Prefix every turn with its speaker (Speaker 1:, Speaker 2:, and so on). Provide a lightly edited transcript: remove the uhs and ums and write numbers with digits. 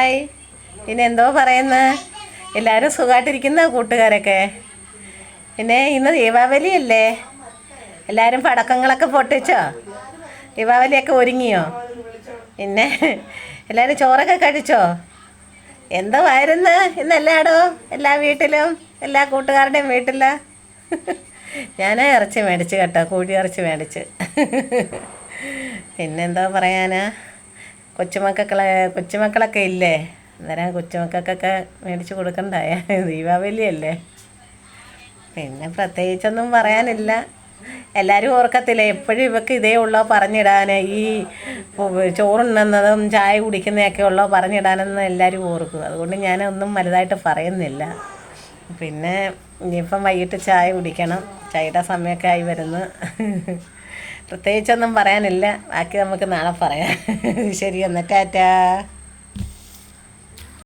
Speaker 1: Hi. പിന്നെ എന്തോ പറയുന്ന എല്ലാവരും സുഖമായിട്ടിരിക്കുന്ന കൂട്ടുകാരൊക്കെ. പിന്നെ ഇന്ന് ദീപാവലി അല്ലേ, എല്ലാവരും പടക്കങ്ങളൊക്കെ പൊട്ടിച്ചോ? ദീപാവലിയൊക്കെ ഒരുങ്ങിയോ? പിന്നെ എല്ലാവരും ചോറൊക്കെ കഴിച്ചോ? എന്തോ ആയിരുന്നു ഇന്നല്ലാടോ എല്ലാ വീട്ടിലും, എല്ലാ കൂട്ടുകാരുടെയും വീട്ടിൽ? ഞാൻ ഇറച്ചി മേടിച്ച് കേട്ടോ, കോഴി ഇറച്ചി മേടിച്ച്. പിന്നെന്തോ പറയാനാ, കൊച്ചുമക്കളൊക്കെ ഇല്ലേ, അന്നേരം കൊച്ചുമക്കൾക്കൊക്കെ മേടിച്ച് കൊടുക്കണ്ടായ ദീപാവലി അല്ലേ. പിന്നെ പ്രത്യേകിച്ചൊന്നും പറയാനില്ല. എല്ലാവരും ഓർക്കത്തില്ല എപ്പോഴും ഇവക്ക് ഇതേ ഉള്ളോ പറഞ്ഞിടാൻ, ഈ ചോറുണ്ണുന്നതും ചായ കുടിക്കുന്നതൊക്കെ ഉള്ളോ പറഞ്ഞിടാനെന്ന് എല്ലാവരും ഓർക്കും. അതുകൊണ്ട് ഞാനൊന്നും വലുതായിട്ട് പറയുന്നില്ല. പിന്നെ ഇനിയിപ്പം വൈകിട്ട് ചായ കുടിക്കണം, ചായയുടെ സമയമൊക്കെ ആയി വരുന്നു. പ്രത്യേകിച്ചൊന്നും പറയാനില്ല, ബാക്കി നമുക്ക് നാളെ പറയാം. ശരി, എന്നാൽ ടാറ്റാ.